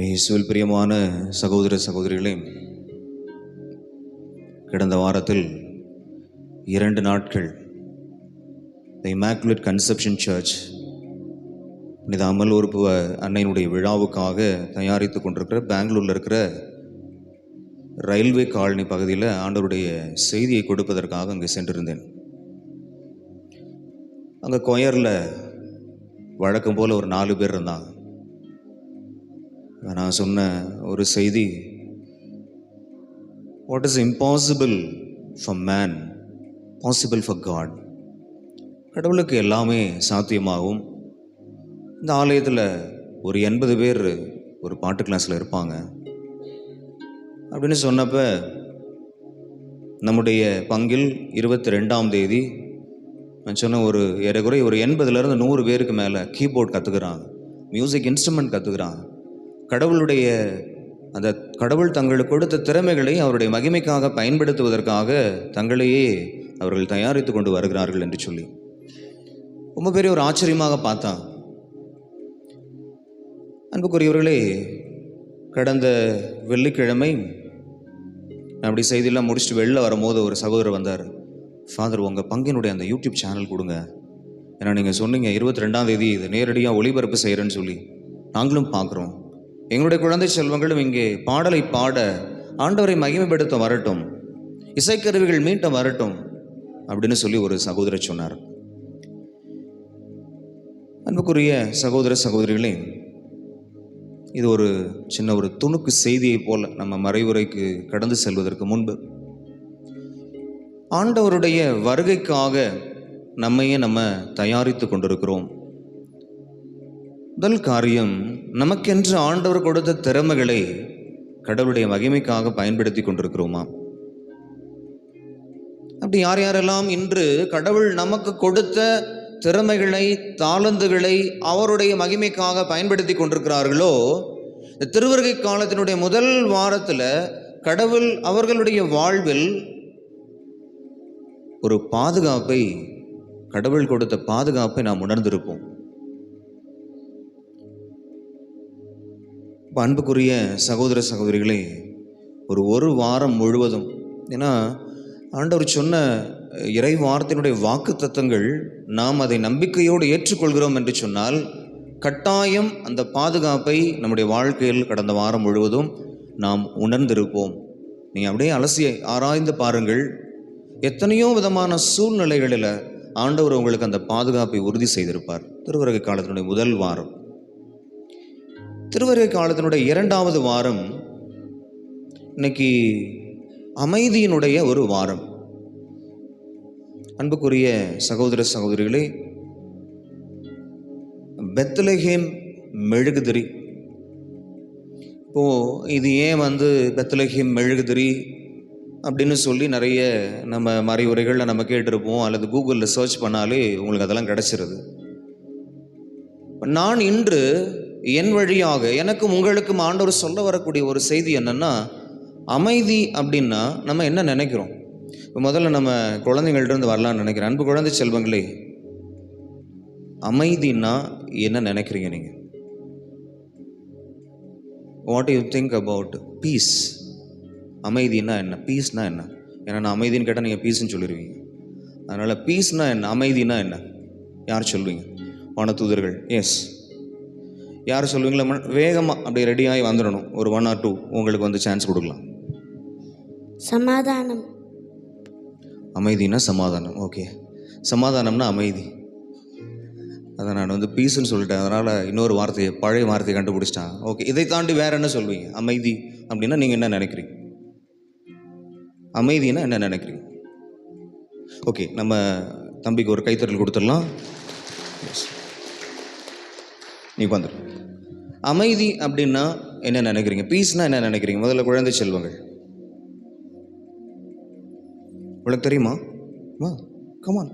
இயேசுவில் பிரியமான சகோதர சகோதரிகளே, கடந்த வாரத்தில் 2 நாட்கள் த இமாக்குலேட் கன்செப்ஷன் சர்ச் புனித அமல் உறுப்பு அன்னையினுடைய விழாவுக்காக தயாரித்து கொண்டிருக்கிற பெங்களூரில் இருக்கிற ரயில்வே காலனி பகுதியில் ஆண்டவருடைய செய்தியை கொடுப்பதற்காக அங்கே சென்றிருந்தேன். அங்கே கொயரில் வழக்கம் போல் ஒரு 4 பேர் இருந்தாங்க. நான் சொன்ன ஒரு செய்தி, what is impossible for man possible for God. கடவுளுக்கு எல்லாமே சாத்தியமாகும். இந்த ஆலயத்தில் ஒரு 80 பேர் ஒரு பாட்டு கிளாஸில் இருப்பாங்க அப்படின்னு சொன்னப்போ, நம்முடைய பங்கில் 22ஆம் தேதி நான் சொன்ன ஒரு ஏறக்குறைய ஒரு 80லேருந்து 100 பேருக்கு மேலே கீபோர்ட் கற்றுக்குறாங்க, மியூசிக் இன்ஸ்ட்ருமெண்ட் கற்றுக்குறாங்க. கடவுளுடைய அந்த கடவுள் தங்களுக்கு கொடுத்த திறமைகளை அவருடைய மகிமைக்காக பயன்படுத்துவதற்காக தங்களையே அவர்கள் தயாரித்து கொண்டு வருகிறார்கள் என்று சொல்லி ரொம்ப பெரிய ஒரு ஆச்சரியமாக பார்த்தா. அன்புக்குரியவர்களே, கடந்த வெள்ளிக்கிழமை அப்படி செய்தியெல்லாம் முடிச்சுட்டு வெளில வரும்போது ஒரு சகோதரர் வந்தார். ஃபாதர், உங்கள் பங்கினுடைய அந்த யூடியூப் சேனல் கொடுங்க, ஏன்னா நீங்கள் சொன்னீங்க 22ஆம் தேதி இது நேரடியாக ஒளிபரப்பு செய்கிறேன்னு சொல்லி நாங்களும் பார்க்குறோம். எங்களுடைய குழந்தை செல்வங்களும் இங்கே பாடலை பாட ஆண்டவரை மகிமைப்படுத்த வரட்டும், இசைக்கருவிகள் மீட்ட வரட்டும் அப்படின்னு சொல்லி ஒரு சகோதரர் சொன்னார். அன்புக்குரிய சகோதர சகோதரிகளே, இது ஒரு சின்ன ஒரு துணுக்கு செய்தியை போல நம்ம மறைவுரைக்கு கடந்து செல்வதற்கு முன்பு ஆண்டவருடைய வருகைக்காக நம்மையே நம்ம தயாரித்து கொண்டிருக்கிறோம். முதல் காரியம், நமக்கென்று ஆண்டவர் கொடுத்த திறமைகளை கடவுளுடைய மகிமைக்காக பயன்படுத்தி கொண்டிருக்கிறோமா? அப்படி யார் யாரெல்லாம் இன்று கடவுள் நமக்கு கொடுத்த திறமைகளை, தாளந்துகளை அவருடைய மகிமைக்காக பயன்படுத்தி கொண்டிருக்கிறார்களோ, இந்த திருவருகை காலத்தினுடைய முதல் வாரத்தில் கடவுள் அவர்களுடைய வாழ்வில் ஒரு பாதுகாப்பை, கடவுள் கொடுத்த பாதுகாப்பை நாம் உணர்ந்திருப்போம். அன்புக்குரிய சகோதர சகோதரிகளே, ஒரு வாரம் முழுவதும், ஏன்னா ஆண்டவர் சொன்ன இறை வார்த்தையினுடைய வாக்கு தத்தங்கள் நாம் அதை நம்பிக்கையோடு ஏற்றுக்கொள்கிறோம் என்று சொன்னால் கட்டாயம் அந்த பாதுகாப்பை நம்முடைய வாழ்க்கையில் கடந்த வாரம் முழுவதும் நாம் உணர்ந்திருப்போம். நீங்கள் அப்படியே அலசி ஆராய்ந்து பாருங்கள், எத்தனையோ விதமான சூழ்நிலைகளில் ஆண்டவர் உங்களுக்கு அந்த பாதுகாப்பை உறுதி செய்திருப்பார். திருவருகை காலத்தினுடைய முதல் வாரம், திருவருகை காலத்தினுடைய 2வது வாரம், இன்னைக்கு அமைதியினுடைய ஒரு வாரம். அன்புக்குரிய சகோதர சகோதரிகளே, பெத்லகேம் மெழுகுதிரி. இப்போது இது ஏன் பெத்லகேம் மெழுகுதிரி அப்படின்னு சொல்லி நிறைய நம்ம மறைவுரைகளில் நம்ம கேட்டிருப்போம், அல்லது கூகுளில் சர்ச் பண்ணாலே உங்களுக்கு அதெல்லாம் கிடச்சிருது. நான் இன்று என் வழியாக எனக்கும் உங்களுக்கும் ஆண்டவர் சொல்ல வரக்கூடிய ஒரு செய்தி என்னென்னா, அமைதி அப்படின்னா நம்ம என்ன நினைக்கிறோம்? இப்போ முதல்ல நம்ம குழந்தைங்கள்ட்ட வரலான்னு நினைக்கிறேன். அன்பு குழந்தை செல்வங்களே, அமைதின்னா என்ன நினைக்கிறீங்க நீங்கள்? What you think about peace? அமைதினா என்ன, பீஸ்னா என்ன? ஏன்னா நான் அமைதின்னு கேட்டால் நீங்கள் பீஸ்ன்னு சொல்லிடுவீங்க. அதனால் பீஸ்னா என்ன, அமைதினா என்ன, யார் சொல்லுவீங்க? வானதூதர்கள், எஸ். யார் சொல்லுவீங்களா? வேகமாக அப்படி ரெடியாகி வந்துடணும். ஒரு 1 or 2 உங்களுக்கு சான்ஸ் கொடுக்கலாம். சமாதானம். அமைதினா சமாதானம். ஓகே, சமாதானம்னா அமைதி. அதை நான் பீஸ்ன்னு சொல்லிட்டேன், அதனால் இன்னொரு வார்த்தையை, பழைய வார்த்தையை கண்டுபிடிச்சிட்டான். ஓகே, இதை தாண்டி வேறு என்ன சொல்வீங்க? அமைதி அப்படின்னா நீங்கள் என்ன நினைக்கிறீங்க? அமைதினா என்ன நினைக்கிறீங்க? ஓகே, நம்ம தம்பிக்கு ஒரு கைத்தறல் கொடுத்துடலாம். நீ வந்துடு. அமைதி அப்படின்னா என்ன நினைக்கிறீங்க? பீஸ்னா என்ன நினைக்கிறீங்க? முதல்ல குழந்தை செல்வங்கள், உங்களுக்கு தெரியுமா? வா, கமான்.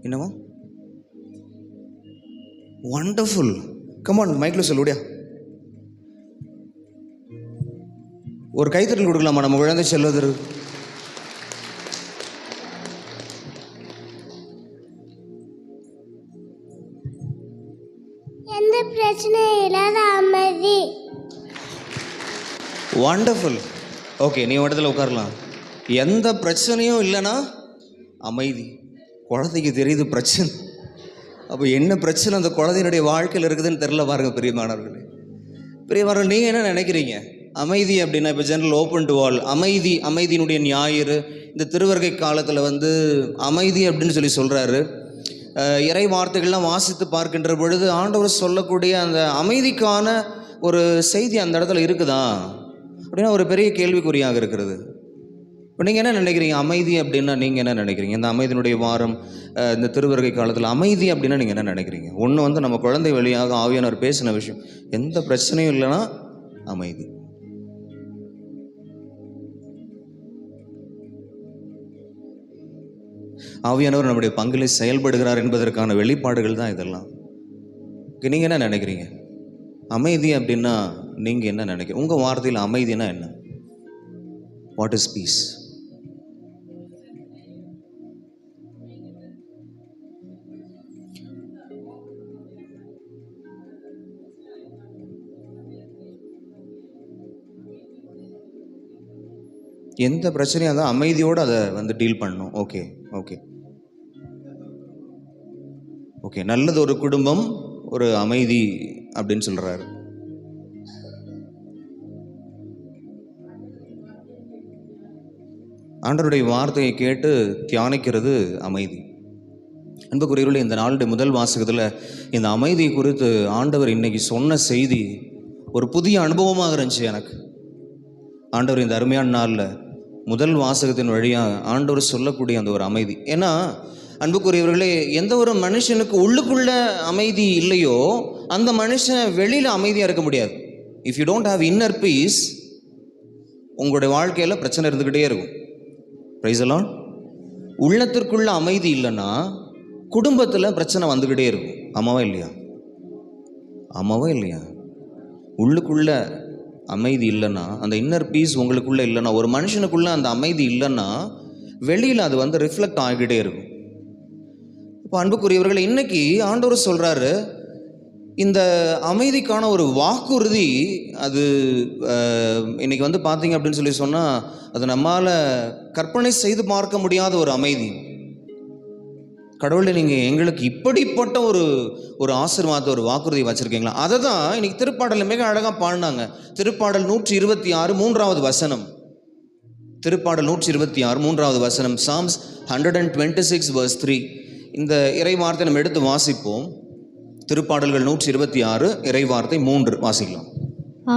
என்னவா? வண்டர்ஃபுல், கமான், மைக்கில் சொல்லுடியா. ஒரு கைத்தறல் கொடுக்கலாமா நம்ம குழந்தை செல்வதற்கு? எந்த பிரச்சனை இல்லாத அமைதி. வண்டர்ஃபுல். ஓகே, நீ இடத்துல உட்காரலாம். எந்த பிரச்சனையும் இல்லைன்னா அமைதி. குழந்தைக்கு தெரியுது பிரச்சனை. அப்போ என்ன பிரச்சனை அந்த குழந்தையினுடைய வாழ்க்கையில் இருக்குதுன்னு தெரில பாருங்கள் பிரியமானவர்களே. பிரியமானவர்கள், நீங்கள் என்ன நினைக்கிறீங்க அமைதி அப்படின்னா? இப்போ ஜெனரல் ஓப்பன் டு ஆல் அமைதி, அமைதியினுடைய ஞாயிறு, இந்த திருவருகை காலத்தில் அமைதி அப்படின்னு சொல்கிறாரு. இறை வார்த்தைகள்லாம் வாசித்து பார்க்கின்ற பொழுது ஆண்டவர் சொல்லக்கூடிய அந்த அமைதிக்கான ஒரு செய்தி அந்த இடத்துல இருக்குதா அப்படின்னா ஒரு பெரிய கேள்விக்குறியாக இருக்கிறது. இப்போ நீங்கள் என்ன நினைக்கிறீங்க அமைதி அப்படின்னா? நீங்கள் என்ன நினைக்கிறீங்க இந்த அமைதியினுடைய வாரம், இந்த திருவருகை காலத்தில் அமைதி அப்படின்னா நீங்கள் என்ன நினைக்கிறீங்க? ஒன்று நம்ம குழந்தை வழியாக ஆவியானவர் பேசின விஷயம், எந்த பிரச்சனையும் இல்லைன்னா அமைதி. ஆவியானவர் நம்முடைய பங்கிலே செயல்படுகிறார் என்பதற்கான வெளிப்பாடுகள் தான் இதெல்லாம். நீங்கள் என்ன நினைக்கிறீங்க அமைதி அப்படின்னா? நீங்கள் என்ன நினைக்கிறீங்க உங்கள் வார்த்தையில் அமைதினா என்ன? What is peace? எந்த பிரச்சனையாக தான் அமைதியோடு அதை டீல் பண்ணணும். ஓகே ஓகே ஓகே நல்லது. ஒரு குடும்பம் ஒரு அமைதி அப்படின்னு சொல்கிறாரு. ஆண்டவருடைய வார்த்தையை கேட்டு தியானிக்கிறது அமைதி. அன்புக்குரியவர்களே, இந்த நாளுடைய முதல் வாசகத்தில் இந்த அமைதி குறித்து ஆண்டவர் இன்னைக்கு சொன்ன செய்தி ஒரு புதிய அனுபவமாக இருந்துச்சு எனக்கு. ஆண்டவர் இந்த அருமையான நாளில் முதல் வாசகத்தின் வழியாக ஆண்டவர் சொல்லக்கூடிய அந்த ஒரு அமைதி. ஏன்னா அன்புக்குரியவர்களே, எந்த ஒரு மனுஷனுக்கு உள்ளுக்குள்ள அமைதி இல்லையோ அந்த மனுஷன் வெளியில் அமைதியாக இருக்க முடியாது. If you don't have inner piece, உங்களுடைய வாழ்க்கையில் பிரச்சனை இருந்துக்கிட்டே இருக்கும். Price the Lord. உள்ளத்திற்குள்ள அமைதி இல்லைன்னா குடும்பத்தில் பிரச்சனை வந்துக்கிட்டே இருக்கும். ஆமாவா இல்லையா? ஆமாவா இல்லையா? உள்ளுக்குள்ள அமைதி இல்லைன்னா, அந்த இன்னர் பீஸ் உங்களுக்குள்ளே இல்லைன்னா, ஒரு மனுஷனுக்குள்ளே அந்த அமைதி இல்லைன்னா வெளியில் அது ரிஃப்ளெக்ட் ஆகிக்கிட்டே இருக்கும். இப்போ அன்புக்குரியவர்கள், இன்னைக்கு ஆண்டவர் சொல்கிறாரு இந்த அமைதிக்கான ஒரு வாக்குறுதி. அது இன்னைக்கு பார்த்தீங்க அப்படின்னு சொன்னால் அது நம்மால் கற்பனை செய்து பார்க்க முடியாத ஒரு அமைதி. கடவுளை நீங்கள் எங்களுக்கு இப்படிப்பட்ட ஒரு ஆசீர்வாதத்தை, ஒரு வாக்குறுதி வச்சுருக்கீங்களா? அதை தான் இன்னைக்கு திருப்பாடலில் மிக அழகாக பாடினாங்க. திருப்பாடல் 126 3வது வசனம். திருப்பாடல் 126 3வது வசனம். Psalms 126 verse 3. இந்த இறைவார்த்தை நம்ம எடுத்து வாசிப்போம். திருப்பாடல்கள் 126 இறைவார்த்தை 3 வாசிக்கலாம்.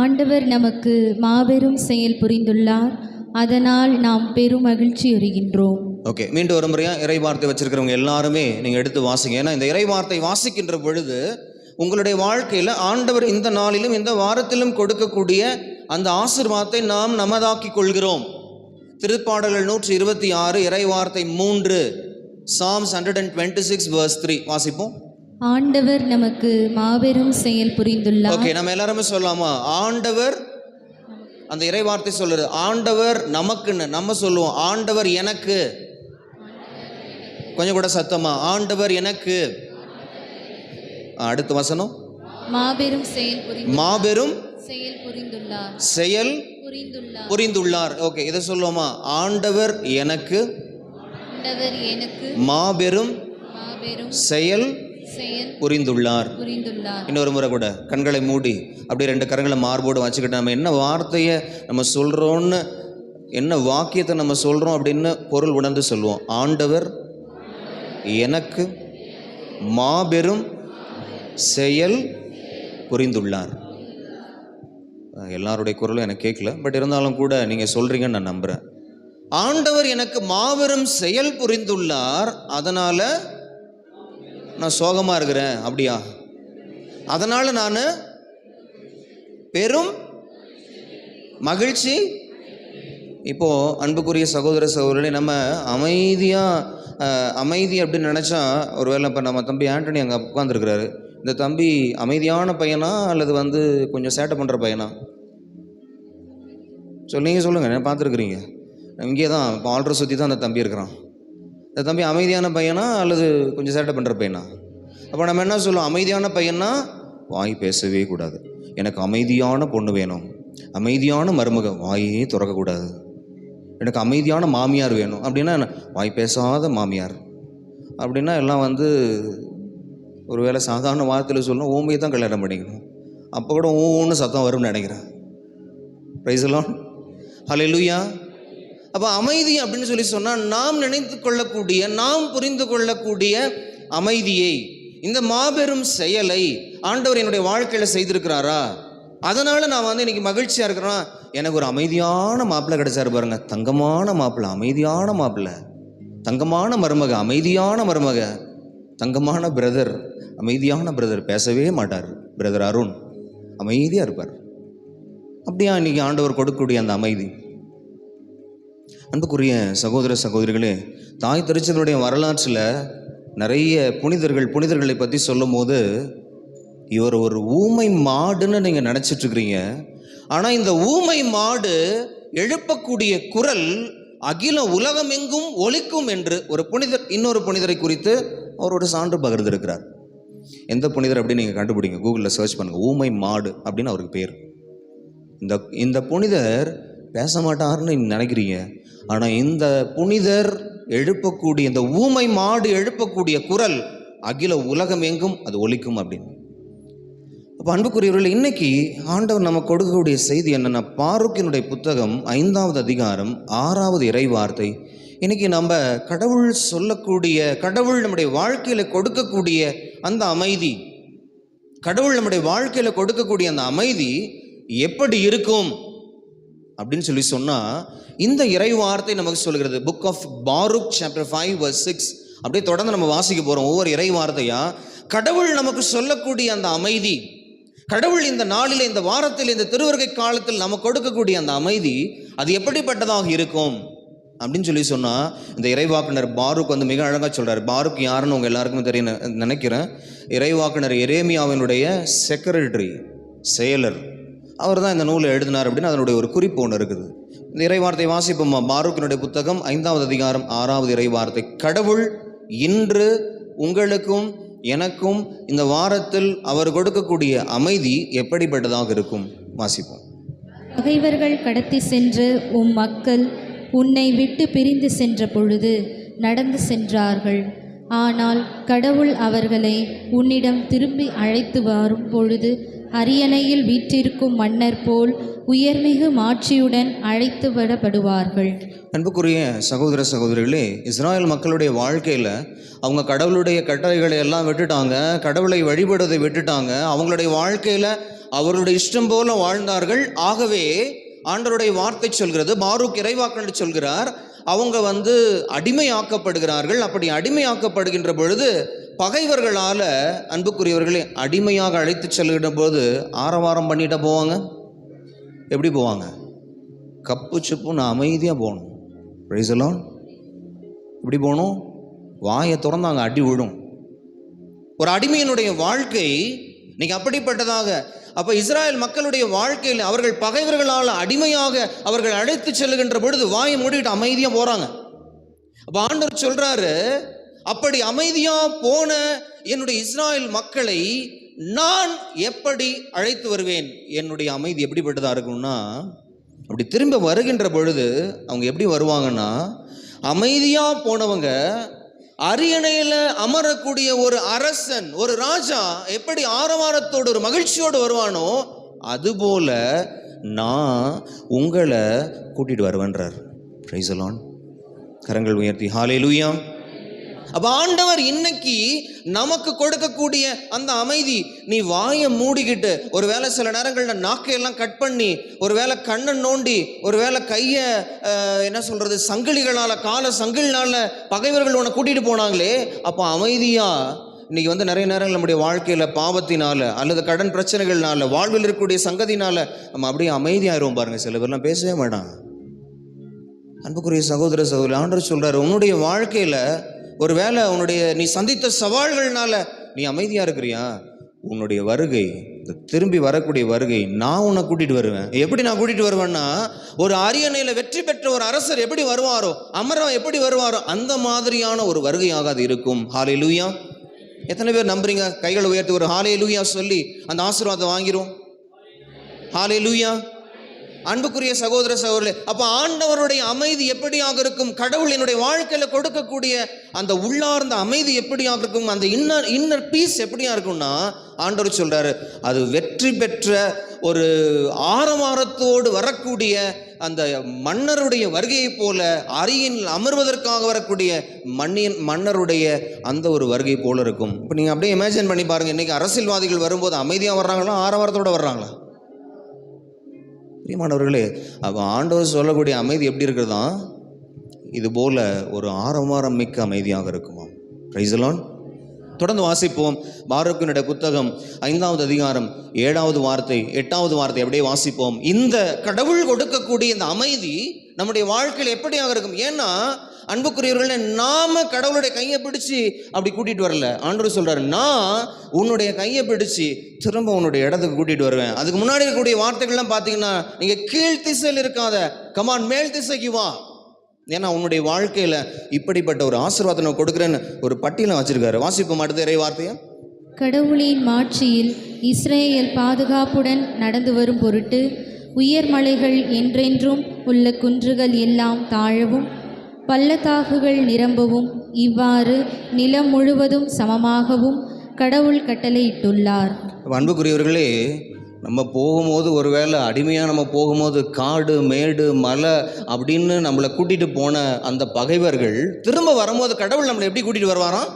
ஆண்டவர் நமக்கு மாபெரும் செயல் புரிந்துள்ளார், அதனால் நாம் பெரும் மகிழ்ச்சி அடைகின்றோம். ஓகே, மீண்டும் ஒரு முறையாக இறைவார்த்தை வச்சிருக்கிறவங்க எல்லாருமே நீங்கள் எடுத்து வாசிங்க. ஏன்னா இந்த இறைவார்த்தை வாசிக்கின்ற பொழுது உங்களுடைய வாழ்க்கையில் ஆண்டவர் இந்த நாளிலும் இந்த வாரத்திலும் கொடுக்கக்கூடிய அந்த ஆசீர்வாதத்தை நாம் நமதாக்கி கொள்கிறோம். திருப்பாடல்கள் 126 இறைவார்த்தை 3, Psalms 126 verse 3 வாசிப்போம். ஆண்டவர் நமக்கு மாபெரும் செயல் புரிந்துள்ளார். ஓகே, நம்ம எல்லாருமே சொல்லலாமா? ஆண்டவர், அந்த இறைவார்த்தை சொல்லுது ஆண்டவர் நமக்குன்னு. நம்ம சொல்லுவோம் ஆண்டவர் எனக்கு. கொஞ்சம் கூட சத்தமா, ஆண்டவர் எனக்கு. அடுத்த வசனம். மாபெரும் செயல் புரிந்துள்ளார். ஓகே, இதை சொல்லுவோமா? ஆண்டவர் எனக்கு மாபெரும் செயல் புரிந்துள்ளார். இன்னொரு முறை கூட கண்களை மூடி அப்படியே 2 கரங்களை மார்போடு வச்சுக்கிட்டு நம்ம என்ன வார்த்தையை நம்ம சொல்கிறோன்னு, என்ன வாக்கியத்தை நம்ம சொல்கிறோம் அப்படின்னு பொருள் உணர்ந்து சொல்லுவோம். ஆண்டவர் எனக்கு மாபெரும் செயல் புரிந்துள்ளார். எல்லாருடைய குரலும் எனக்கு கேட்கல, பட் இருந்தாலும் கூட நீங்கள் சொல்கிறீங்கன்னு நான் நம்புகிறேன். ஆண்டவர் எனக்கு மாபெரும் செயல் புரிந்துள்ளார், அதனால் நான் சோகமாக இருக்கிறேன். அப்படியா? அதனால் நான் பெரும் மகிழ்ச்சி. இப்போது அன்புக்குரிய சகோதர சகோதரர்களே, நம்ம அமைதி அப்படின்னு நினச்சா, ஒருவேளை இப்போ நம்ம தம்பி ஆண்டனி அங்கே உட்காந்துருக்கிறாரு. இந்த தம்பி அமைதியான பையனா அல்லது கொஞ்சம் சேட்டை பண்ணுற பையனா? நீங்கள் சொல்லுங்கள். நான் பார்த்துருக்குறீங்க, இங்கே தான் இப்போ ஆல்ட்ரு சுற்றி தான் அந்த தம்பி இருக்கிறான். இந்த தம்பி அமைதியான பையனா அல்லது கொஞ்சம் சேட்டை பண்ணுற பையனா? அப்போ நம்ம என்ன சொல்லுவோம்? அமைதியான பையனா வாய் பேசவே கூடாது. எனக்கு அமைதியான பொண்ணு வேணும், அமைதியான மருமக, வாயே திறக்கக்கூடாது. எனக்கு அமைதியான மாமியார் வேணும் அப்படின்னா வாய் பேசாத மாமியார் அப்படின்னா எல்லாம் ஒரு வேளை சாதாரண வார்த்தையில் சொல்லணும், ஊமையை தான் கல்யாணம் பண்ணிக்கணும். அப்போ கூட ஊன்னு சத்தம் வரும்னு நினைக்கிறேன். பிரைஸ் எல்லாம் ஹல்லேலூயா. அப்போ அமைதி அப்படின்னு சொல்லி சொன்னால் நாம் நினைத்து கொள்ளக்கூடிய, நாம் புரிந்து கொள்ளக்கூடிய அமைதியை, இந்த மாபெரும் செயலை ஆண்டவர் என்னுடைய வாழ்க்கையில் செய்திருக்கிறாரா, அதனால் நான் இன்னைக்கு மகிழ்ச்சியாக இருக்கிறேன். எனக்கு ஒரு அமைதியான மாப்பிள்ளை கிடைச்சாரு பாருங்க, தங்கமான மாப்பிள்ளை, அமைதியான மாப்பிள்ளை, தங்கமான மருமக, அமைதியான மருமக, தங்கமான பிரதர், அமைதியான பிரதர், பேசவே மாட்டார் பிரதர் அருண், அமைதியாக இருப்பார். அப்படியா இன்னைக்கு ஆண்டவர் கொடுக்கக்கூடிய அந்த அமைதி? அன்புக்குரிய சகோதர சகோதரிகளே, தாய் திருச்சபையுடைய வரலாற்றில் நிறைய புனிதர்களை பற்றி சொல்லும் போது இவர் ஒரு ஊமை மாடுன்னு நீங்கள் நினச்சிட்டு இருக்கிறீங்க. ஆனால் இந்த ஊமை மாடு எழுப்பக்கூடிய குரல் அகில உலகமெங்கும் ஒலிக்கும் என்று ஒரு புனிதர் இன்னொரு புனிதரை குறித்து அவரோட சான்று பகிர்ந்திருக்கிறார். எந்த புனிதர் அப்படின்னு நீங்கள் கண்டுபிடிங்க, கூகுளில் சர்ச் பண்ணுங்கள், ஊமை மாடு அப்படின்னு அவருக்கு பேர். இந்த புனிதர் பேச மாட்டார்னு நினைக்கிறீங்க, ஆனால் இந்த புனிதர் எழுப்பக்கூடிய, இந்த ஊமை மாடு எழுப்பக்கூடிய குரல் அகில உலகம் எங்கும் அது ஒலிக்கும் அப்படின்னு. அப்போ அன்புக்குரியவர்கள், இன்னைக்கு ஆண்டவர் நமக்கு கொடுக்கக்கூடிய செய்தி என்னென்னா, பாருக்கினுடைய புத்தகம் 5வது அதிகாரம் 6வது இறை வார்த்தை. இன்னைக்கு நம்ம கடவுள் சொல்லக்கூடிய, கடவுள் நம்முடைய வாழ்க்கையில் கொடுக்கக்கூடிய அந்த அமைதி, கடவுள் நம்முடைய வாழ்க்கையில் கொடுக்கக்கூடிய அந்த அமைதி எப்படி இருக்கும் அப்படின்னு சொல்லி சொன்னால், இந்த இறை வார்த்தை நமக்கு சொல்கிறது. Book of Baruch chapter 5 verse 6. அப்படியே தொடர்ந்து நம்ம வாசிக்க போகிறோம் ஒவ்வொரு இறை வார்த்தையா. கடவுள் நமக்கு சொல்லக்கூடிய அந்த அமைதி, கடவுள் இந்த நாளில், இந்த வாரத்தில், இந்த திருவருகை காலத்தில் நமக்கு கொடுக்கக்கூடிய அந்த அமைதி அது எப்படிப்பட்டதாக இருக்கும் அப்படின்னு சொல்லி சொன்னால், இந்த இறைவாக்குனர் பாருக் மிக அழகாக சொல்கிறார். பாருக் யாருன்னு உங்கள் எல்லாருக்குமே தெரியும் நினைக்கிறேன். இறைவாக்குனர் எரேமியாவினுடைய செக்ரட்டரி, செயலர், அவர் தான் இந்த நூலை எழுதினார் அப்படின்னு அதனுடைய ஒரு குறிப்பு ஒன்று இருக்குது. இந்த இறைவார்த்தை வாசிப்போமா? பாருக்கினுடைய புத்தகம் 5வது அதிகாரம் 6வது இறைவார்த்தை. கடவுள் இன்று உங்களுக்கும் எனக்கும் இந்த வாரத்தில் அவர் கொடுக்கக்கூடிய அமைதி எப்படிப்பட்டதாக இருக்கும்? வாசிப்போம். பகைவர்கள் கடத்தி சென்று உம் மக்கள் உன்னை விட்டு பிரிந்து சென்ற பொழுது நடந்து சென்றார்கள். ஆனால் கடவுள் அவர்களை உன்னிடம் திரும்பி அழைத்து வரும் பொழுது அரியணையில் வீற்றிருக்கும் மன்னர் போல் உயர்மிகு மாட்சியுடன் அழைத்து வரப்படுவார்கள். அன்புக்குரிய சகோதர சகோதரிகளே, இஸ்ராயல் மக்களுடைய வாழ்க்கையில் அவங்க கடவுளுடைய கட்டளைகளை எல்லாம் விட்டுட்டாங்க, கடவுளை வழிபடுவதை விட்டுட்டாங்க, அவங்களுடைய வாழ்க்கையில் அவருடைய இஷ்டம் போல வாழ்ந்தார்கள். ஆகவே ஆண்டவருடைய வார்த்தை சொல்கிறது, பாருக் இறைவாக்குனர் சொல்கிறார், அவங்க அடிமையாக்கப்படுகிறார்கள். அப்படி அடிமையாக்கப்படுகின்ற பொழுது பகைவர்களால், அன்புக்குரியவர்களே, அடிமையாக அழைத்து செல்கின்ற போது ஆரவாரம் பண்ணிட்டு போவாங்க. எப்படி போவாங்க? கப்பு சுப்புன்னு அமைதியாக போகணும். Price the Lord. இப்படி போகணும், வாயை திறந்தாங்க அடி விழும். ஒரு அடிமையினுடைய வாழ்க்கை இன்னைக்கு அப்படிப்பட்டதாக. அப்போ இஸ்ராயல் மக்களுடைய வாழ்க்கையில் அவர்கள் பகைவர்களால் அடிமையாக அவர்கள் அழைத்து செல்லுகின்ற பொழுது வாயை மூடிட்டு அமைதியாக போகிறாங்க. அப்போ ஆண்டவர் சொல்கிறாரு, அப்படி அமைதியாக போன என்னுடைய இஸ்ராயல் மக்களை நான் எப்படி அழைத்து வருவேன்? என்னுடைய அமைதி எப்படிப்பட்டதாக இருக்கும்னா, அப்படி திரும்ப வருகின்ற பொழுது அவங்க எப்படி வருவாங்கன்னா, அமைதியாக போனவங்க அரியணையில் அமரக்கூடிய ஒரு அரசன், ஒரு ராஜா எப்படி ஆரவாரத்தோடு ஒரு மகிழ்ச்சியோடு வருவானோ அதுபோல நான் உங்களை கூட்டிட்டு வருவேன்றார். Price the Lord. கரங்கள் உயர்த்தி ஹல்லேலூயா. அப்ப ஆண்டவர் இன்னைக்கு நமக்கு கொடுக்கக்கூடிய அந்த அமைதி, நீ வாயை மூடிக்கிட்டு, ஒருவேளை சில நேரங்களில் நாக்கையெல்லாம் கட் பண்ணி, ஒருவேளை கண்ணை நோண்டி, ஒருவேளை கையை சங்கிலிகளால், கால சங்கிலினால பகைவர்கள் உன்னை கூட்டிட்டு போனாங்களே, அப்போ அமைதியா இன்னைக்கு நிறைய நேரங்கள் நம்முடைய வாழ்க்கையில் பாவத்தினால அல்லது கடன் பிரச்சனைகள்னால, வாழ்வில் இருக்கக்கூடிய சங்கதினால நம்ம அப்படியே அமைதியாயிருவோம் பாருங்க. சில பேர்லாம் பேசவே மாட்டாங்க. அன்புக்குரிய சகோதர சகோதரி, ஆண்டவர் சொல்றாரு, உன்னுடைய வாழ்க்கையில் ஒருவேளை நீ சந்தித்த சவால்கள்னால நீ அமைதியா இருக்கிறியா? உன்னுடைய வருகை, திரும்பி வரக்கூடிய வருகை, நான் உன்னை கூட்டிட்டு வருவேன். எப்படி நான் கூட்டிட்டு வருவேன்னா, ஒரு அரியணையில வெற்றி பெற்ற ஒரு அரசர் எப்படி வருவாரோ, அமரம் எப்படி வருவாரோ, அந்த மாதிரியான ஒரு வருகையாக அது இருக்கும். ஹல்லேலூயா. எத்தனை பேர் நம்புறீங்க? கைகளை உயர்த்தி ஒரு ஹல்லேலூயா சொல்லி அந்த ஆசீர்வாதத்தை வாங்கிரும். ஹல்லேலூயா. அன்புக்குரிய சகோதர சகோதரர்களே, அப்ப ஆண்டவருடைய அமைதி எப்படியாக இருக்கும்? கடவுள் என்னுடைய வாழ்க்கையில கொடுக்கக்கூடிய அந்த உள்ளார்ந்த அமைதி எப்படியாக இருக்கும்? அந்த இன்னர் பீஸ் எப்படியா இருக்கும்னா, ஆண்டவர் சொல்றாரு, அது வெற்றி பெற்ற ஒரு ஆரவாரத்தோடு வரக்கூடிய அந்த மன்னருடைய வருகையை போல, அரியின் அமர்வதற்காக வரக்கூடிய மன்னருடைய அந்த ஒரு வருகை போல இருக்கும். இப்போ நீங்க அப்படியே இமேஜின் பண்ணி பாருங்க, இன்னைக்கு அரசியல்வாதிகள் வரும்போது அமைதியாக வர்றாங்களா, ஆரவாரத்தோடு வர்றாங்களா? பிரியமானவர்களே, அப்போ ஆண்டவர் சொல்லக்கூடிய அமைதி எப்படி இருக்கிறதா? இது போல ஒரு ஆரவாரம் மிக்க அமைதியாக இருக்குமா? Price the Lord. தொடர்ந்து வாசிப்போம். பாரூக்கினுடைய புத்தகம் 5வது அதிகாரம் 7வது வார்த்தை 8வது வார்த்தை அப்படியே வாசிப்போம். இந்த கடவுள் கொடுக்கக்கூடிய இந்த அமைதி நம்முடைய வாழ்க்கையில் எப்படியாக இருக்கும்? ஏன்னா அன்புக்குரியவர்களே, நாம கடவுளுடைய கையை பிடிச்சு அப்படி கூட்டிட்டு வரல. ஆண்டவர் சொல்றாரு, நான் உன்னுடைய கையை பிடிச்சு திரும்ப உன்னுடைய இடத்துக்கு கூட்டிட்டு வருவேன். அதுக்கு முன்னாடி இருக்கக்கூடிய வார்த்தைகள்லாம் பார்த்தீங்கன்னா, நீங்க கீழ் திசையில் இருக்காத, கமான் மேல் திசைக்கு வா. ஏன்னா உன்னுடைய வாழ்க்கையில இப்படிப்பட்ட ஒரு ஆசீர்வாதத்தை நான் கொடுக்குறேன்னு ஒரு பட்டியலை வச்சிருக்காரு. வாசிப்போம் அடுத்த இறை வார்த்தையை. கடவுளின் மாட்சியில் இஸ்ரேல் பாதுகாப்புடன் நடந்து வரும் பொருட்டு உயர் மலைகள் என்றென்றும் உள்ள குன்றுகள் எல்லாம் தாழவும் பள்ளத்தாக்குகள் நிரம்பவும் இவ்வாறு நிலம் முழுவதும் சமமாகவும் கடவுள் கட்டளையிட்டுள்ளார். அன்புக்குரியவர்களே, நம்ம போகும்போது ஒருவேளை அடிமையாக நம்ம போகும்போது காடு மேடு மலை அப்படின்னு நம்மளை கூட்டிகிட்டு போன அந்த பகைவர்கள் திரும்ப வரும்போது கடவுள் நம்மளை எப்படி கூட்டிகிட்டு வருவாராம்?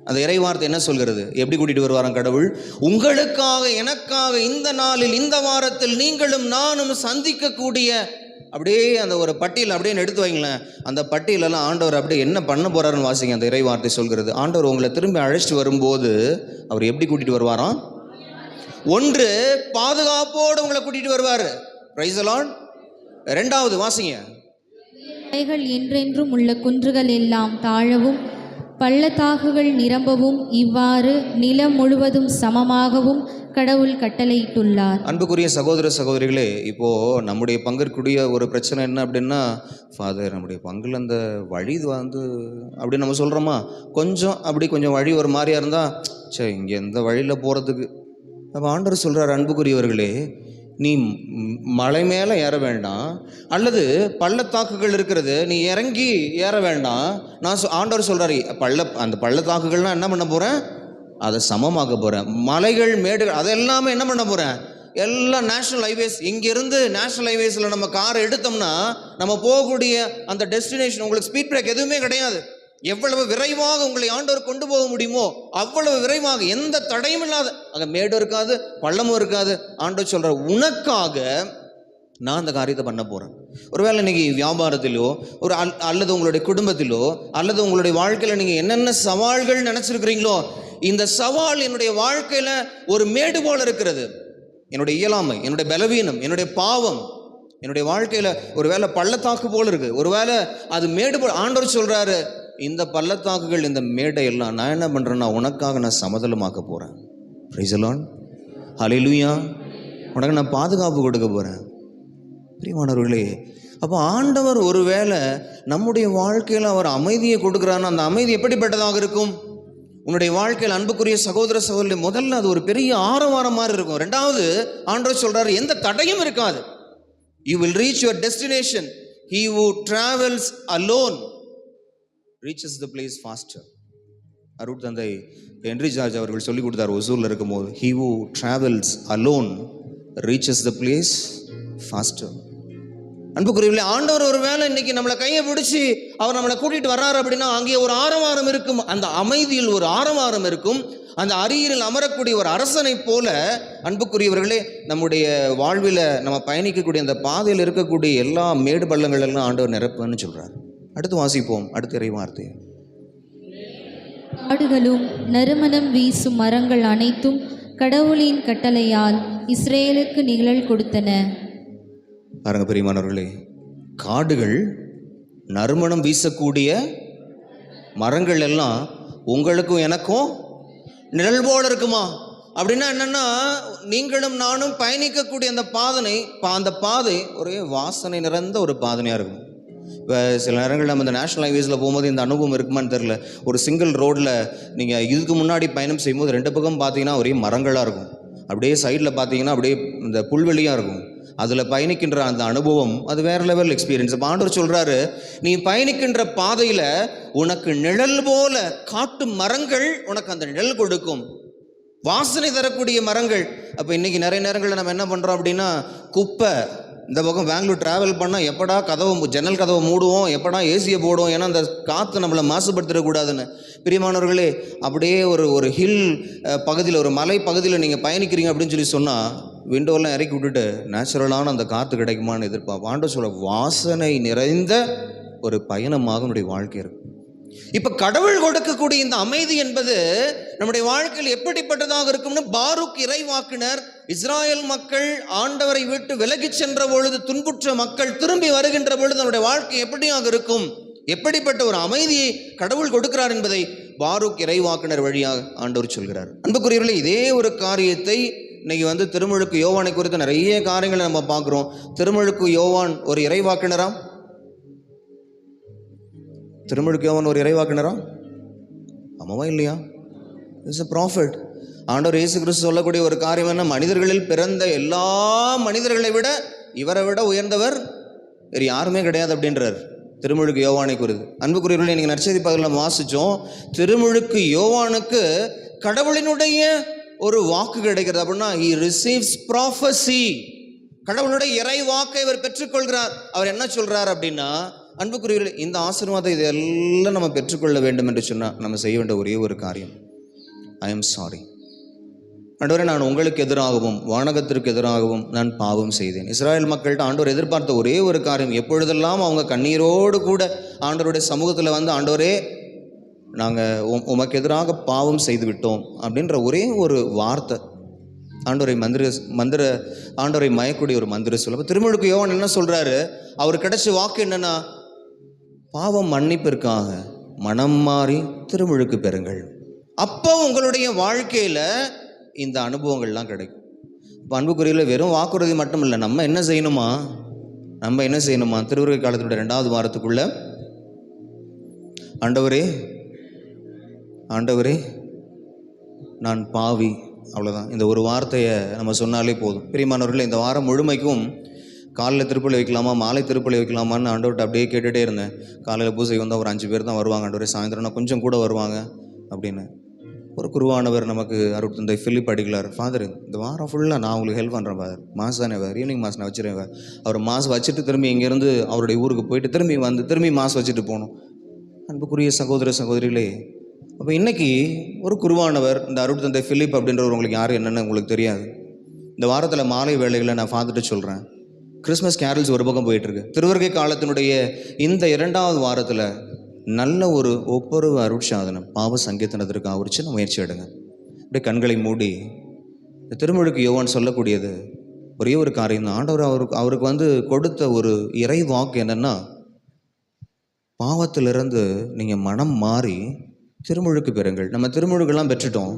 அந்த இறைவார்த்தை என்ன சொல்கிறது? எப்படி கூட்டிகிட்டு வருவாராம் கடவுள்? உங்களுக்காக எனக்காக இந்த நாளில் இந்த வாரத்தில் நீங்களும் நானும் சந்திக்கக்கூடிய அப்படியே அந்த ஒரு பட்டியல் அப்படியே எடுத்து வைங்களேன். அந்த பட்டியலெல்லாம் ஆண்டவர் அப்படியே என்ன பண்ண போறாருன்னு வாசிங்க. அந்த இறை வார்த்தை சொல்கிறது, ஆண்டவர் உங்களை திரும்பி அழைச்சிட்டு வரும்போது அவர் எப்படி கூட்டிட்டு வருவாராம்? ஒன்று, பாதுகாப்போடு உங்களை கூட்டிட்டு வருவார். Price the Lord. 2வது வாசிங்க. மலைகள் என்றென்றும் உள்ள குன்றுகள் எல்லாம் தாழவும் பள்ளத்தாக்குகள் நிரம்பவும் இவ்வாறு நிலம் முழுவதும் சமமாகவும் கடவுள் கட்டளையிட்டுள்ளார். அன்புக்குரிய சகோதர சகோதரிகளே, இப்போது நம்முடைய பங்கிற்குரிய ஒரு பிரச்சனை என்ன அப்படின்னா, ஃபாதர் நம்முடைய பங்கில் அந்த வழி அப்படின்னு நம்ம சொல்கிறோமா, கொஞ்சம் வழி ஒரு மாதிரியாக இருந்தால், சரி இங்கே எந்த வழியில் போகிறதுக்கு. அப்போ ஆண்டவர் சொல்கிறார், அன்புக்குரியவர்களே, நீ மலை மேலே ஏற வேண்டாம், அல்லது பள்ளத்தாக்குகள் இருக்கிறது நீ இறங்கி ஏற வேண்டாம். ஆண்டவர் சொல்கிறாரு, அந்த பள்ளத்தாக்குகள்லாம் என்ன பண்ண போகிறேன்? அதை சமமாக்க போகிறேன். மலைகள் மேடுகள் அதெல்லாமே என்ன பண்ண போகிறேன்? எல்லாம் நேஷ்னல் ஹைவேஸ். இங்கேருந்து நேஷ்னல் ஹைவேஸில் நம்ம காரை எடுத்தோம்னா நம்ம போகக்கூடிய அந்த டெஸ்டினேஷன், உங்களுக்கு ஸ்பீட் பிரேக் எதுவுமே கிடையாது. எவ்வளவு விரைவாக உங்களை ஆண்டவர் கொண்டு போக முடியுமோ அவ்வளவு விரைவாக, எந்த தடையும் இல்லாத, அங்கே மேடும் இருக்காது பள்ளமும் இருக்காது. ஆண்டவர் சொல்ற, உனக்காக நான் அந்த காரியத்தை பண்ண போறேன். ஒருவேளை இன்னைக்கு வியாபாரத்திலோ அல்லது உங்களுடைய குடும்பத்திலோ அல்லது உங்களுடைய வாழ்க்கையில நீங்க என்னென்ன சவால்கள் நினைச்சிருக்கிறீங்களோ, இந்த சவால் என்னுடைய வாழ்க்கையில ஒரு மேடு போல இருக்கிறது. என்னுடைய இயலாமை, என்னுடைய பலவீனம், என்னுடைய பாவம் என்னுடைய வாழ்க்கையில ஒருவேளை பள்ளத்தாக்கு போல இருக்கு, ஒருவேளை அது மேடு போல. ஆண்டவர் சொல்றாரு, இந்த பள்ளத்தாக்குகள் இந்த மேடை எல்லாம் நான் என்ன பண்றேன்னா உனக்காக நான் சமதளமாக்க போறேன். Praise the lord. ஹல்லேலூயா. உனக்கு நான் பாதுகாப்பு கொடுக்க போறேன். பிரியமானவர்களே, அப்போ ஆண்டவர் ஒருவேளை நம்முடைய வாழ்க்கையில் அவர் அமைதியை கொடுக்குறாருன்னா அந்த அமைதி எப்படிப்பட்டதாக இருக்கும்? உன்னுடைய வாழ்க்கையில் அன்புக்குரிய சகோதர சகோதரி, முதல்ல அது ஒரு பெரிய ஆரவாரம் மாதிரி இருக்கும். 2வது, ஆண்டவர் சொல்றாரு, எந்த தடையும் இருக்காது. You will reach your destination. He who travels alone reaches the place faster. அருட் தந்தை ஹென்றி ஜார்ஜ் அவர்கள் சொல்லி கொடுத்தார் ஒசூரில் இருக்கும்போது, he who travels alone reaches the place faster. அன்புக்குரியவர்களே, ஆண்டவர் ஒரு வேளை இன்னைக்கு நம்மளை கையை பிடிச்சி அவர் நம்மளை கூட்டிட்டு வர்றாரு அப்படின்னா அங்கே ஒரு ஆரவாரம் இருக்கும். அந்த அமைதியில் ஒரு ஆரவாரம் இருக்கும். அந்த அரியரில் அமரக்கூடிய ஒரு அரசனை போல அன்புக்குரியவர்களே, நம்முடைய வாழ்வில் நம்ம பயணிக்கக்கூடிய அந்த பாதையில் இருக்கக்கூடிய எல்லா மேடு பள்ளங்கள் எல்லாம் ஆண்டவர் நிரப்புன்னு சொல்றார். அடுத்து வாசிப்போம் அடுத்த இறை வார்த்தை. காடுகளும் நறுமணம் வீசும் மரங்கள் அனைத்தும் கடவுளின் கட்டளையால் இஸ்ரேலுக்கு நிழல் கொடுத்தன. பாருங்க பிரியமானவர்களே, காடுகள் நறுமணம் வீசக்கூடிய மரங்கள் எல்லாம் உங்களுக்கும் எனக்கும் நிழல் போல இருக்குமா? அப்படின்னா என்னன்னா, நீங்களும் நானும் பயணிக்கக்கூடிய அந்த பாதை ஒரே வாசனை நிறைந்த ஒரு பாதனையா இருக்கும். இப்போ சில நேரங்களில் நம்ம இந்த நேஷனல் ஹைவேஸில் போகும்போது இந்த அனுபவம் இருக்குமான்னு தெரில. ஒரு சிங்கிள் ரோடில் நீங்கள் இதுக்கு முன்னாடி பயணம் செய்யும்போது 2 பக்கம் பார்த்தீங்கன்னா ஒரே மரங்களாக இருக்கும், அப்படியே சைடில் பார்த்தீங்கன்னா அப்படியே இந்த புல்வெளியாக இருக்கும். அதில் பயணிக்கின்ற அந்த அனுபவம் அது வேறு லெவல் எக்ஸ்பீரியன்ஸ். இப்போ ஆண்டவர் சொல்கிறாரு, நீ பயணிக்கின்ற பாதையில் உனக்கு நிழல் போல காட்டு மரங்கள் உனக்கு அந்த நிழல் கொடுக்கும், வாசனை தரக்கூடிய மரங்கள். அப்போ இன்றைக்கி நிறைய நேரங்களில் நம்ம என்ன பண்ணுறோம் அப்படின்னா, குப்பை இந்த பக்கம் பெங்களூர் ட்ராவல் பண்ணால் எப்படா ஜன்னல் கதவை மூடுவோம், எப்படா ஏசியை போடுவோம், ஏன்னா அந்த காற்று நம்மளை மாசுபடுத்திடக்கூடாதுன்னு. பிரியமானவர்களே, அப்படியே ஒரு ஹில் பகுதியில், ஒரு மலை பகுதியில் நீங்கள் பயணிக்கிறீங்க அப்படின்னு சொல்லி சொன்னால் விண்டோலாம் இறக்கி விட்டுட்டு நேச்சுரலான அந்த காற்று கிடைக்குமான்னு எதிர்பார்ப்போம். ஆண்டவர் சொல்ல வாசனை நிறைந்த ஒரு பயணமாக நம்முடைய வாழ்க்கை இருக்கும். இப்போ கடவுள் கொடுக்கக்கூடிய இந்த அமைதி என்பது நம்முடைய வாழ்க்கையில் எப்படிப்பட்டதாக இருக்கும்னு பாரூக் இறைவாக்கினர், இஸ்ராயல் மக்கள் ஆண்டவரை விட்டு விலகி சென்ற பொழுது, துன்புற்ற மக்கள் திரும்பி வருகின்ற பொழுது நம்முடைய வாழ்க்கை எப்படியாக இருக்கும், எப்படிப்பட்ட ஒரு அமைதியை கடவுள் கொடுக்கிறார் என்பதை பாரூக் இறைவாக்கினர் வழியாக ஆண்டவர் சொல்கிறார். அன்புக்குரியவர்களே, இதே ஒரு காரியத்தை இன்னைக்கு திருமுழுக்கு யோவானை குறித்து நிறைய காரியங்களை நம்ம பார்க்குறோம். திருமுழுக்கு யோவான் ஒரு இறைவாக்கினரா? திருமுழுக்கு யோவான் ஒரு இறைவாக்கினரா? ஆமாவா இல்லையா? It's a profit. ஆண்டவர் இயேசு கிறிஸ்து சொல்லக்கூடிய ஒரு காரியம் என்ன, மனிதர்களில் பிறந்த எல்லா மனிதர்களை விட இவரை விட உயர்ந்தவர் வேறு யாருமே கிடையாது அப்படின்றார் திருமுழுக்கு யோவானை குறித்து. அன்புக்குரியவர்களே, நீங்கள் நற்செய்தி பகுதியில் வாசித்தோம், திருமுழுக்கு யோவானுக்கு கடவுளினுடைய ஒரு வாக்கு கிடைக்கிறது. அப்படின்னா he receives prophecy. கடவுளுடைய இறை வாக்கை இவர் பெற்றுக்கொள்கிறார். அவர் என்ன சொல்றார் அப்படின்னா, அன்புக்குரியவர்களே, இந்த ஆசீர்வாதம் இதெல்லாம் நம்ம பெற்றுக்கொள்ள வேண்டும் என்று சொன்னால் நம்ம செய்ய வேண்டிய ஒரே ஒரு காரியம், ஐ எம் சாரி ஆண்டவரே, நான் உங்களுக்கு எதிராகவும் வானகத்திற்கு எதிராகவும் நான் பாவம் செய்தேன். இஸ்ராயல் மக்கள்கிட்ட ஆண்டவர் எதிர்பார்த்த ஒரே ஒரு காரியம், எப்பொழுதெல்லாம் அவங்க கண்ணீரோடு கூட ஆண்டவருடைய சமூகத்தில் ஆண்டவரே நாங்கள் உமக்கு எதிராக பாவம் செய்து விட்டோம் அப்படின்ற ஒரே ஒரு வார்த்தை ஆண்டவரை மயக்கூடிய ஒரு மந்திர சொல். அப்போ திருமுழுக்கு யோவான் என்ன சொல்கிறாரு, அவர் கிடைச்ச வாக்கு என்னன்னா, பாவம் மன்னிப்பிற்காக மனம் மாறி திருமுழுக்கு பெறுங்கள். அப்போ உங்களுடைய வாழ்க்கையில் இந்த அனுபவங்கள்லாம் கிடைக்கும். இப்போ அன்புக்குரியவில் வெறும் வாக்குறுதி மட்டும் இல்லை, நம்ம என்ன செய்யணுமா, திருவருகை காலத்தினுடைய 2வது வாரத்துக்குள்ள ஆண்டவரே நான் பாவி, அவ்வளோதான். இந்த ஒரு வார்த்தையை நம்ம சொன்னாலே போதும். பிரியமானவர்களே, இந்த வாரம் முழுமைக்கும் காலையில் திருப்பலி வைக்கலாமா, மாலை திருப்பலி வைக்கலாமான்னு ஆண்டவர்கிட்ட அப்படியே கேட்டுகிட்டே இருந்தேன். காலையில் பூசை வந்தால் ஒரு 5 பேர் தான் வருவாங்க, ஆண்டவரே சாயந்தரம்னா கொஞ்சம் கூட வருவாங்க அப்படின்னு. ஒரு குருவானவர் நமக்கு அருட்தந்தை பிலிப் அடிகளார், ஃபாதர் இந்த வாரம் ஃபுல்லாக நான் உங்களுக்கு ஹெல்ப் பண்ணுறேன் ஃபாதர், மாஸ் தானே வேறு, ஈவினிங் மாஸ் நான் வச்சுருவேன். அவர் மாஸ் வச்சுட்டு திரும்பி இங்கேருந்து அவருடைய ஊருக்கு போயிட்டு திரும்பி மாஸ் வச்சுட்டு போகணும். அன்புக்குரிய சகோதர சகோதரிகளே, அப்போ இன்றைக்கி ஒரு குருவானவர் இந்த அருட்தந்தை பிலிப் அப்படின்றவர் உங்களுக்கு யார் என்னென்னு உங்களுக்கு தெரியாது. இந்த வாரத்தில் மாலை வேளைகளை நான் ஃபாதர்கிட்ட சொல்கிறேன், கிறிஸ்மஸ் கேரல்ஸ் ஒரு பக்கம் போயிட்டுருக்கு. திருவருகை காலத்தினுடைய இந்த 2வது வாரத்தில் நல்ல ஒரு ஒவ்வொரு அருட்சாதனம் பாவ சங்கீர்த்தனத்திற்காக ஒரு சின்ன முயற்சி எடுங்க. அப்படியே கண்களை மூடி இந்த திருமுழுக்கு யோவான் சொல்லக்கூடியது ஒரே ஒரு காரியம் தான். ஆண்டவர் அவருக்கு கொடுத்த ஒரு இறை வாக்கு என்னென்னா, பாவத்திலிருந்து நீங்கள் மனம் மாறி திருமுழுக்கு பெறுங்கள். நம்ம திருமுழுக்கெல்லாம் பெற்றுட்டோம்,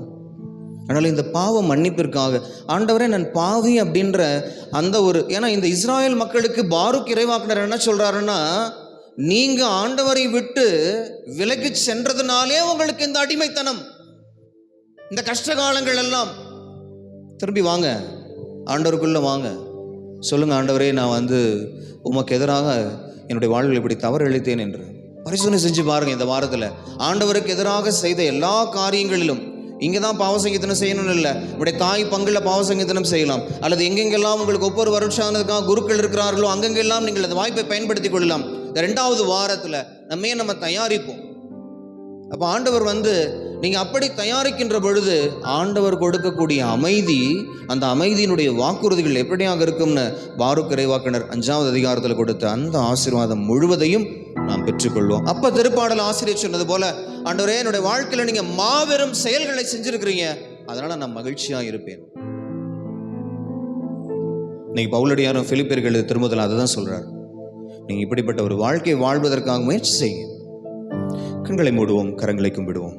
அதனால் இந்த பாவ மன்னிப்பிற்காக ஆண்டவரே நான் பாவி அப்படின்ற அந்த ஒரு, ஏன்னா இந்த இஸ்ராயல் மக்களுக்கு பாரூக் இறைவாக்கினர் என்ன சொல்கிறாருன்னா, நீங்கள் ஆண்டவரை விட்டு விலகி சென்றதுனாலே உங்களுக்கு இந்த அடிமைத்தனம், இந்த கஷ்ட காலங்கள் எல்லாம், திரும்பி வாங்க, ஆண்டவருக்குள்ளே வாங்க, சொல்லுங்கள் ஆண்டவரே நான் உமக்கு எதிராக என்னுடைய வாழ்வில் இப்படி தவறு இழைத்தேன் என்று பரிசோதனை செஞ்சு பாருங்கள். இந்த வாரத்தில் ஆண்டவருக்கு எதிராக செய்த எல்லா காரியங்களிலும், இங்கே தான் பாவ சங்கீதனம் செய்யணும்னு இல்லை, உங்களுடைய தாய் பங்கில் பாவ சங்கீதனம் செய்யலாம், அல்லது எங்கெங்கெல்லாம் உங்களுக்கு ஒவ்வொரு வருஷானதுக்காக குருக்கள் இருக்கிறார்களோ அங்கெங்கெல்லாம் நீங்கள் அந்த வாய்ப்பை பயன்படுத்தி கொள்ளலாம். இந்த 2வது வாரத்தில் நம்ம தயாரிப்போம். அப்போ ஆண்டவர் நீங்கள் அப்படி தயாரிக்கின்ற பொழுது ஆண்டவர் கொடுக்கக்கூடிய அமைதி, அந்த அமைதியினுடைய வாக்குறுதிகள் எப்படியாக இருக்கும்னு பாரூக் இறைவாக்கினர் 5வது அதிகாரத்தில் கொடுத்த அந்த ஆசீர்வாதம் முழுவதையும் நாம் பெற்றுக்கொள்வோம். அப்போ திருப்பாடல் ஆசிரியர் சொன்னது போல, ஆண்டவரே என்னுடைய வாழ்க்கையில் நீங்கள் மாபெரும் செயல்களை செஞ்சுருக்கிறீங்க, அதனால் நான் மகிழ்ச்சியாக இருப்பேன். இன்னைக்கு பவுலடியாரும் பிலிப்பியர்கள் திரும்புதல் அதை தான் சொல்கிறார், நீங்கள் இப்படிப்பட்ட ஒரு வாழ்க்கையை வாழ்வதற்காக முயற்சி செய்யுங்க. கண்களை மூடுவோம், கரங்களை கும்பிடுவோம்.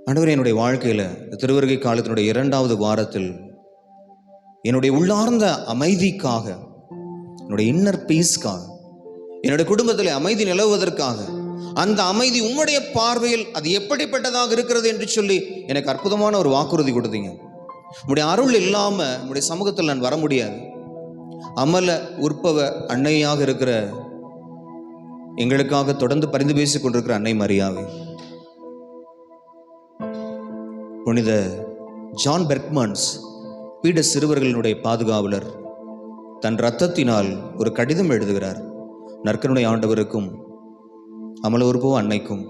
ஆண்டவரே, என்னுடைய வாழ்க்கையில் திருவருகை காலத்தினுடைய 2வது வாரத்தில் என்னுடைய உள்ளார்ந்த அமைதிக்காக என்னுடைய இன்னர் பீஸ்க்காக, என்னுடைய குடும்பத்தில் அமைதி நிலவுவதற்காக, அந்த அமைதி உம்முடைய பார்வையில் அது எப்படிப்பட்டதாக இருக்கிறது என்று சொல்லி எனக்கு அற்புதமான ஒரு வாக்குறுதி கொடுத்தீங்க. உம்முடைய அருள் இல்லாமல் உம்முடைய சமூகத்தில் நான் வர முடியாது. அமல உற்பவ அன்னையாக இருக்கிற எங்களுக்காக தொடர்ந்து பரிந்து பேசிக் கொண்டிருக்கிற அன்னை மரியாவே, புனித ஜான் பெர்க்மன்ஸ் பீட சிறுவர்களினுடைய பாதுகாவலர் தன் இரத்தத்தினால் ஒரு கடிதம் எழுதுகிறார். நற்கருணை ஆண்டவருக்கும் அமல உற்பவ அன்னைக்கும்,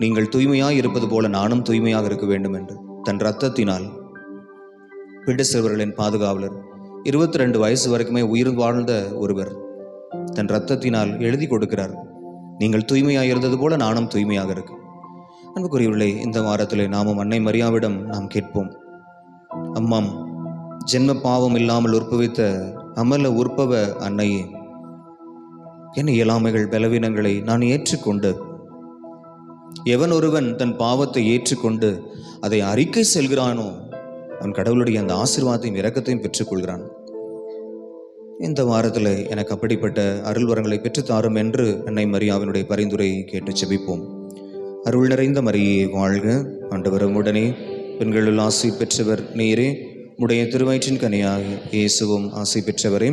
நீங்கள் தூய்மையாக இருப்பது போல நானும் தூய்மையாக இருக்க வேண்டும் என்று தன் இரத்தத்தினால் பீட சிறுவர்களின் பாதுகாவலர் 22 வயசு வரைக்குமே உயிர் வாழ்ந்த ஒருவர் தன் இரத்தத்தினால் எழுதி கொடுக்கிறார். நீங்கள் தூய்மையாக இருந்தது போல நானும் தூய்மையாக இருக்கு. அன்புக்குரியவர்களே, இந்த வாரத்தில் நாமும் அன்னை மரியாவிடம் நாம் கேட்போம். அம்மாம், ஜென்ம பாவம் இல்லாமல் உற்பவித்த அமல உற்பவ அன்னையே, என் இயலாமைகள் பலவீனங்களை நான் ஏற்றுக்கொண்டு, எவன் ஒருவன் தன் பாவத்தை ஏற்றுக்கொண்டு அதை அறிக்கை செல்கிறானோ அவன் கடவுளுடைய அந்த ஆசீர்வாதத்தையும் இரக்கத்தையும் பெற்றுக்கொள்கிறான். இந்த வாரத்தில் எனக்கு அப்படிப்பட்ட அருள் வரங்களை பெற்றுத்தாரும் என்று அன்னை மரியாவினுடைய பரிந்துரையை கேட்டு செபிப்போம். அருள் நிறைந்த மரியே வாழ்க, ஆண்டவர் உம்முடனே, பெண்களுள் ஆசி பெற்றவர் நீரே, உடைய திருவயிற்றின் கனியாக இயேசுவும் ஆசி பெற்றவரே.